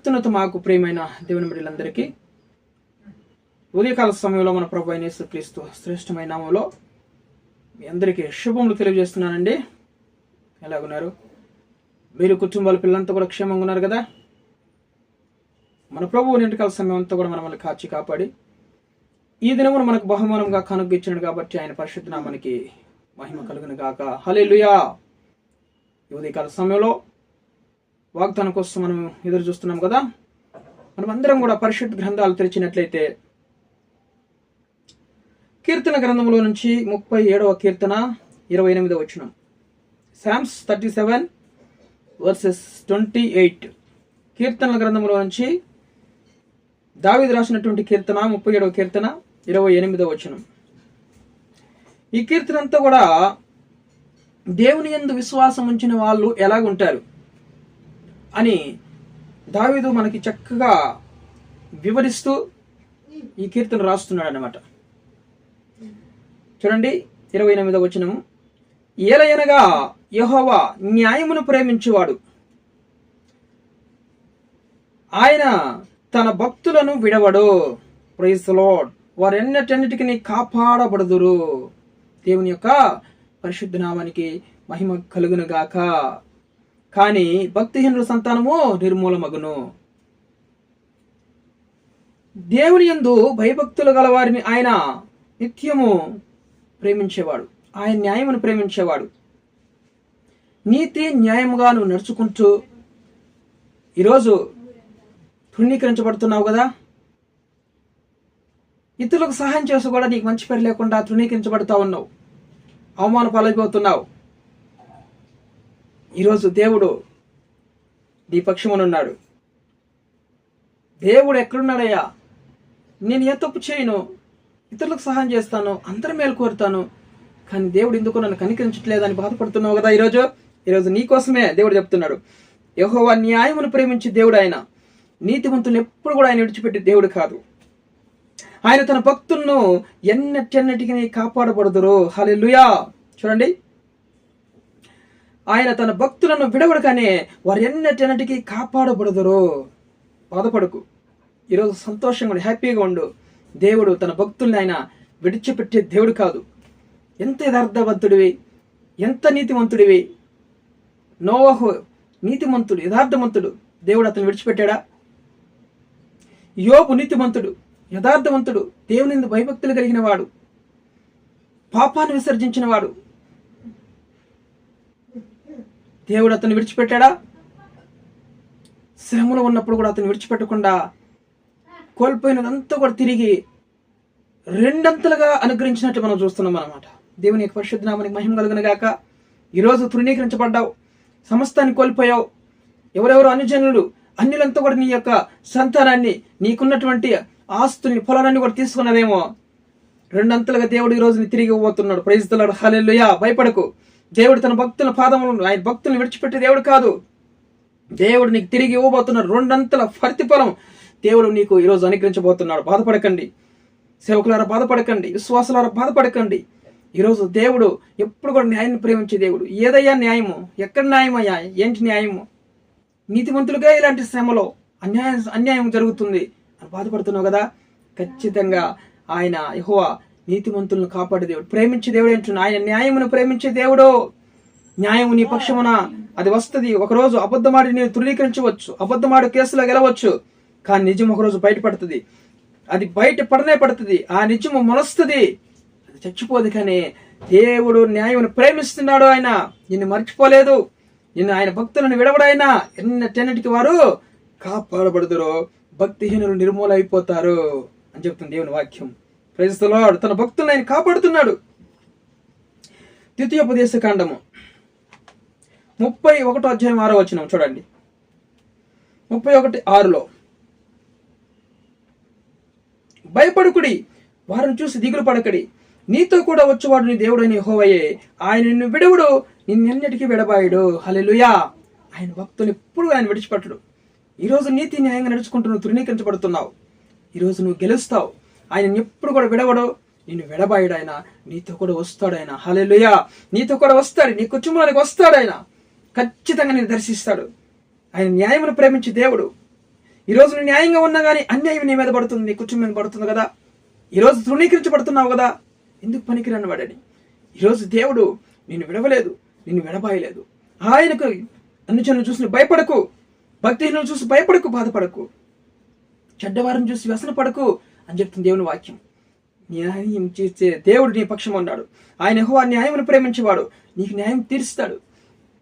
అత్యున్నత మాకు ప్రియమైన దేవుని బిడ్డలందరికీ ఉదయకాల సమయంలో మన ప్రభు అయిన యేసుక్రీస్తు శ్రేష్టమైన నామంలో మీ అందరికీ శుభములు తెలియజేస్తున్నానండి. ఎలాగున్నారు? మీరు కుటుంబాల పిల్లలంతా కూడా క్షేమంగా ఉన్నారు కదా? మన ప్రభువు నింటికాల సమయం అంతా కూడా మనల్ని కాచి కాపాడి ఈ దినమును మనకు బహుమానంగా కనుగొచ్చినాడు కాబట్టి ఆయన పరిశుద్ధ నామానికి మహిమ కలుగును గాక. హల్లెలూయా. ఈ ఉదయకాల సమయంలో వాగ్దానం కోసం మనం ఎదురు చూస్తున్నాం కదా. మనం అందరం కూడా పరిశుద్ధ గ్రంథాలు తెరిచినట్లయితే కీర్తన గ్రంథంలో నుంచి 37వ కీర్తన 28వ వచనం, సామ్స్ 37:28. కీర్తనల గ్రంథంలో నుంచి దావీదు రాసినటువంటి కీర్తన 37వ కీర్తన 28వ వచనం. ఈ కీర్తన అంతా కూడా దేవుని యందు విశ్వాసం ఉంచిన వాళ్ళు ఎలాగుంటారు అని దావీదు మనకి చక్కగా వివరిస్తూ ఈ కీర్తన రాస్తున్నాడు అన్నమాట. చూడండి 28వ వచనము, ఏలయనగా యెహోవా న్యాయమును ప్రేమించువాడు, ఆయన తన భక్తులను విడవడు. Praise the Lord. వారెన్నటన్నిటికీ కాపాడబడుదురు. దేవుని యొక్క పరిశుద్ధ నామానికి మహిమ కలుగును గాక. కానీ భక్తిహీనుల సంతానము నిర్మూలమగును. దేవుని యందు భయభక్తులు గల వారిని ఆయన నిత్యము ప్రేమించేవాడు, ఆయన న్యాయమును ప్రేమించేవాడు. నీతి న్యాయముగా నువ్వు నడుచుకుంటూ ఈరోజు తృణీకరించబడుతున్నావు కదా. ఇతరులకు సహాయం చేసి కూడా నీకు మంచి పేరు లేకుండా తృణీకరించబడుతూ ఉన్నావు, అవమాన పాలైపోతున్నావు. ఈరోజు దేవుడు నీ పక్షమునున్నాడు. దేవుడు ఎక్కడున్నాడయ్యా? నేను ఏ తప్పు చేయను, ఇతరులకు సహాయం చేస్తాను, అందరి మేలు కోరుతాను, కానీ దేవుడు ఎందుకు నన్ను కనికరించట్లేదని బాధపడుతున్నావు కదా. ఈరోజు నీ కోసమే దేవుడు చెప్తున్నాడు. యెహోవా న్యాయమును ప్రేమించే దేవుడు ఆయన. నీతిమంతులను ఎప్పుడు కూడా ఆయన విడిచిపెట్టే దేవుడు కాదు. ఆయన తన భక్తులను ఎన్నటికీ కాపాడబడుదురు. హల్లెలూయా. చూడండి, ఆయన తన భక్తులను విడవడు, కానీ వారు ఎన్నటికీ కాపాడబడుదురు. బాధపడకు, ఈరోజు సంతోషంగా ఉండు, హ్యాపీగా ఉండు. దేవుడు తన భక్తుల్ని ఆయన విడిచిపెట్టే దేవుడు కాదు. ఎంత యథార్థవంతుడివి, ఎంత నీతిమంతుడివి. నోవహు నీతిమంతుడు, యథార్థవంతుడు. దేవుడు అతను విడిచిపెట్టాడా? యోబు నీతిమంతుడు, యథార్థవంతుడు, దేవుని భయభక్తులు కలిగిన వాడు, పాపాన్ని విసర్జించిన వాడు. దేవుడు అతను విడిచిపెట్టాడా? శ్రమలో ఉన్నప్పుడు కూడా అతను విడిచిపెట్టకుండా కోల్పోయినదంతా కూడా తిరిగి రెండంతలుగా అనుగ్రహించినట్టు మనం చూస్తున్నాం అన్నమాట. దేవుని యొక్క పరిశుద్ధ నామానికి మహిమ కలుగును గాక. ఈరోజు తృణీకరించబడ్డావు, సమస్తాన్ని కోల్పోయావు. ఎవరెవరు అన్యులంతా కూడా నీ యొక్క సంతానాన్ని, నీకున్నటువంటి ఆస్తుని, పొలాన్ని కూడా తీసుకున్నారేమో. రెండంతలుగా దేవుడు ఈ రోజు తిరిగి ఇవ్వబోతున్నాడు. Praise the Lord. హల్లెలూయా. భయపడకు. దేవుడు తన భక్తుల పాదములను, ఆయన భక్తులను విడిచిపెట్టే దేవుడు కాదు. దేవుడు నీకు తిరిగి ఇవ్వబోతున్నాడు. రెండంతల ప్రతిఫలం దేవుడు నీకు ఈరోజు అనుగ్రహించబోతున్నాడు. బాధపడకండి సేవకులారా, బాధపడకండి విశ్వాసులారా, బాధపడకండి. ఈరోజు దేవుడు ఎప్పుడు కూడా న్యాయాన్ని ప్రేమించే దేవుడు. ఏదయ్యా న్యాయము? ఎక్కడ న్యాయమయ్యా? ఏంటి న్యాయము? నీతిమంతులుగా ఇలాంటి శ్రమలో అన్యాయం జరుగుతుంది అని బాధపడుతున్నావు కదా. ఖచ్చితంగా ఆయన యెహోవా నీతిమంతులను కాపాడే దేవుడు, ప్రేమించే దేవుడు అంటున్నా. ఆయన న్యాయమును ప్రేమించే దేవుడు. న్యాయము నీ పక్షమున అది వస్తుంది. ఒకరోజు అబద్ధమాడి నేను తృణీకరించవచ్చు, అబద్ధమాడి కేసులో గెలవచ్చు, కానీ నిజం ఒకరోజు బయటపడుతుంది. అది బయట పడుతుంది. ఆ నిజము మొలస్తుంది, అది చచ్చిపోదు. కానీ దేవుడు న్యాయమును ప్రేమిస్తున్నాడు. ఆయన నిన్ను మర్చిపోలేదు. నిన్ను ఆయన భక్తులను విడవడాయన ఎన్నటికి వారు కాపాడబడుదురు, భక్తిహీనులు నిర్మూల అయిపోతారు అని చెప్తుంది దేవుని వాక్యం. Praise the Lord. తన భక్తులను ఆయన కాపాడుతున్నాడు. ద్వితీయోపదేశ కాండము 31వ అధ్యాయం 6వ వచనం చూడండి. 31:6 భయపడుకుడి, వారిని చూసి దిగులు పడకడి. నీతో కూడా వచ్చేవాడు నీ దేవుడైన యెహోవాయే. ఆయన నిన్ను విడవుడు, నిన్నెన్నటికీ విడబాయుడు. హల్లెలూయా. ఆయన భక్తులు ఎప్పుడు ఆయన విడిచిపెట్టడు. ఈరోజు నీతి న్యాయంగా నడుచుకుంటూ నువ్వు తృణీకరించబడుతున్నావు. ఈరోజు నువ్వు గెలుస్తావు. ఆయన ఎప్పుడు కూడా విడవడు, నిన్ను విడబాయుడు. ఆయన నీతో కూడా వస్తాడు. ఆయన హల్లెలూయా. నీతో కూడా వస్తాడు, నీ కుటుంబానికి వస్తాడు. ఆయన ఖచ్చితంగా నేను దర్శిస్తాడు. ఆయన న్యాయమును ప్రేమించే దేవుడు. ఈరోజు నువ్వు న్యాయంగా ఉన్నా కానీ అన్యాయం నీ మీద పడుతుంది, నీ కుటుంబం మీద పడుతుంది కదా. ఈరోజు తృణీకరించబడుతున్నావు కదా, ఎందుకు పనికిరాని వాడని. ఈరోజు దేవుడు నిన్ను విడవలేదు, నిన్ను విడబాయలేదు. ఆయనకు అనుచరులను చూసి భయపడకు, భక్తిహీనులను చూసి భయపడకు, బాధపడకు, చెడ్డవారిని చూసి వ్యసన పడకు అని చెప్తుంది దేవుని వాక్యం. న్యాయం చేసే దేవుడు నీ పక్షం ఉన్నాడు. ఆయన యెహోవా న్యాయమును ప్రేమించేవాడు, నీకు న్యాయం తీరుస్తాడు.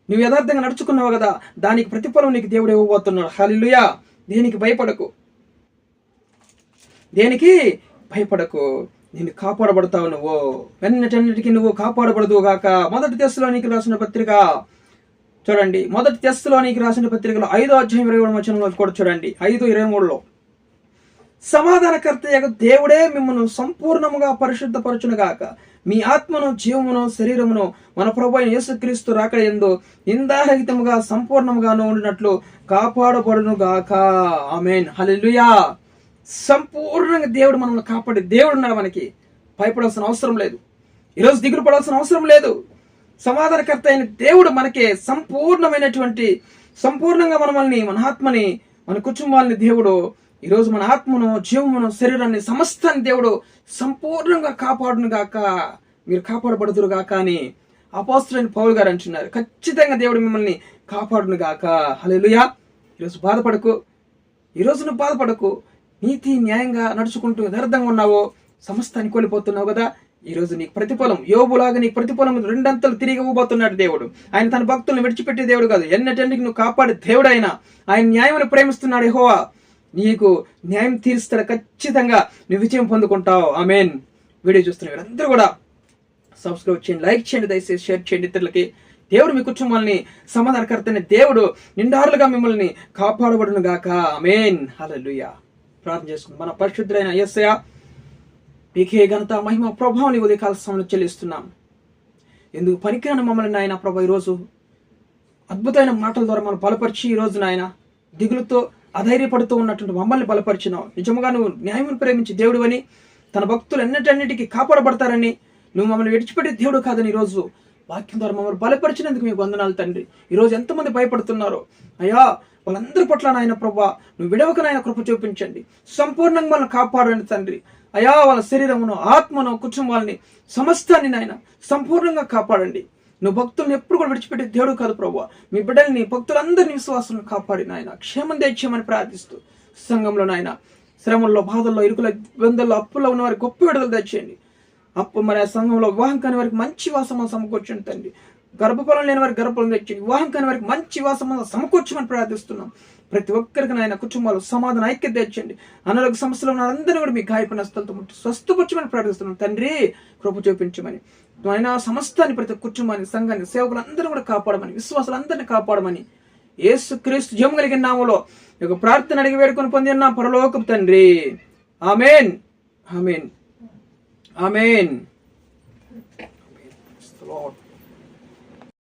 నువ్వు యథార్థంగా నడుచుకున్నావు కదా, దానికి ప్రతిఫలం నీకు దేవుడు ఇవ్వబోతున్నాడు. హల్లెలూయా. దేనికి భయపడకు, దేనికి భయపడకు, నేను కాపాడబడతావు. నువ్వు వెన్నటన్నిటికీ నువ్వు కాపాడబడదు గాక. మొదటి తెస్సలోనికి రాసిన పత్రిక చూడండి, మొదటి తెస్సలోనికి రాసిన పత్రికలో 5వ అధ్యాయం 23వ వచనంలో కూడా చూడండి, 5:23లో సమాధానకర్త దేవుడే మిమ్మల్ని సంపూర్ణముగా పరిశుద్ధపరచును గాక, మీ ఆత్మను, జీవమును, శరీరమును మన ప్రభువైన యేసుక్రీస్తు రాకడ యందు నిందారహితముగా సంపూర్ణముగాను ఉండినట్లు కాపాడబడును గాక. ఆమేన్. హల్లెలూయా. సంపూర్ణంగా దేవుడు మనల్ని కాపాడే దేవుడు ఉన్నాడు. మనకి భయపడాల్సిన అవసరం లేదు, ఈరోజు దిగులు పడాల్సిన అవసరం లేదు. సమాధానకర్త అయిన దేవుడు మనకి సంపూర్ణంగా మనల్ని, మన ఆత్మని, మన కుటుంబాలని దేవుడు ఈరోజు మన ఆత్మను, జీవమును, శరీరాన్ని, సమస్తాన్ని దేవుడు సంపూర్ణంగా కాపాడును గాక, మీరు కాపాడబడుదురు గాక అని అపోస్తలుడైన పౌలు గారు అంటున్నారు. ఖచ్చితంగా దేవుడు మిమ్మల్ని కాపాడును గాక. హల్లెలూయా. ఈరోజు బాధపడకు, ఈరోజు నువ్వు బాధపడకు. నీతి న్యాయంగా నడుచుకుంటూ యథార్థంగా ఉన్నావో సమస్తాన్ని కోల్పోతున్నావు కదా, ఈరోజు నీకు ప్రతిఫలం, యోబులాగా నీకు ప్రతిఫలం 2 అంతలు తిరిగి ఇవ్వబోతున్నాడు దేవుడు. ఆయన తన భక్తులను విడిచిపెట్టే దేవుడు కాదు, ఎన్నటెందుకు నువ్వు కాపాడే దేవుడు. ఆయన న్యాయమును ప్రేమిస్తున్నాడు. యెహోవా నీకు న్యాయం తీరుస్తాడు. ఖచ్చితంగా నువ్వు విజయం పొందుకుంటావు. ఆమేన్. వీడియో చూస్తున్న వీరందరూ కూడా సబ్స్క్రైబ్ చేయండి, లైక్ చేయండి, దయచేసి షేర్ చేయండి ఇతరులకి. దేవుడు మీ కుటుంబాలని, సమాధానకర్తని దేవుడు నిండారులుగా మిమ్మల్ని కాపాడబడును గాక. ఆమేన్. హల్లెలూయా. ప్రార్థన చేసుకుందాం. మన పరిశుద్ధులైన యేసయ్యా, మీకే ఘనత, మహిమ, ప్రభావం నీ ఉదయకాల సమయంలో చెల్లిస్తున్నాం. ఎందుకు పనికిరాని మమ్మల్ని నాయన ప్రభా ఈరోజు అద్భుతమైన మాటల ద్వారా మనం బలపరిచి, ఈరోజు నాయన దిగులుతో అధైర్యపడుతూ ఉన్నటువంటి మమ్మల్ని బలపరిచినావు. నిజముగా నువ్వు న్యాయమును ప్రేమించి దేవుడు అని, తన భక్తులు ఎన్నటన్నిటికీ కాపాడబడతారని, నువ్వు మమ్మల్ని విడిచిపెట్టే దేవుడు కాదని ఈరోజు వాక్యం ద్వారా మమ్మల్ని బలపరిచినందుకు మీకు వందనాలు తండ్రి. ఈరోజు ఎంతమంది భయపడుతున్నారో అయ్యా, వాళ్ళందరి పట్ల నాయన ప్రభా నువ్వు విడవక నాయన కృప చూపించండి. సంపూర్ణంగా వాళ్ళని కాపాడండి తండ్రి. అయా, వాళ్ళ శరీరమును, ఆత్మను, కుటుంబాలని, సమస్తాన్ని నాయన సంపూర్ణంగా కాపాడండి. నువ్వు భక్తులను ఎప్పుడు కూడా విడిచిపెట్టే దేవుడు కాదు ప్రభు. మీ బిడ్డల్ని, భక్తులందరినీ, విశ్వాసాలను కాపాడి నాయన క్షేమం తెచ్చామని ప్రార్థిస్తూ, సంఘంలో నాయన శ్రమల్లో, బాధల్లో, ఇరుకుల, ఇబ్బందుల్లో, అప్పుల్లో ఉన్న వారికి గొప్ప విడుదల తెచ్చేయండి. మరి ఆ సంఘంలో వివాహం కాని వారికి మంచి వాసమ సమకూర్చండి తండ్రి. గర్భఫలం లేని వారికి గర్భఫలం తెచ్చింది, వివాహం కాని వారికి మంచి వాసమ సమకూర్చమని ప్రార్థిస్తున్నాం. ప్రతి ఒక్కరికి నాయన కుటుంబాలు సమాధాన ఐక్యత తెచ్చండి. అనారోగ్య సమస్యలు ఉన్న అందరినీ కూడా మీ గాయపడిన స్థలతో ముట్టి స్వస్థపరచమని ప్రార్థిస్తున్నాం తండ్రి. కృప చూపించమని ఆయన సమస్తాన్ని, ప్రతి కుటుంబాన్ని, సంఘాన్ని, సేవకులందరూ కూడా కాపాడమని, విశ్వాసాలందరినీ కాపాడమని యేసుక్రీస్తు జీవం కలిగిన నామములో ఈ ప్రార్థన అడిగి వేడుకొని పొందిన పరలోకపు తండ్రి. ఆమేన్. ఆమేన్. ఆమేన్.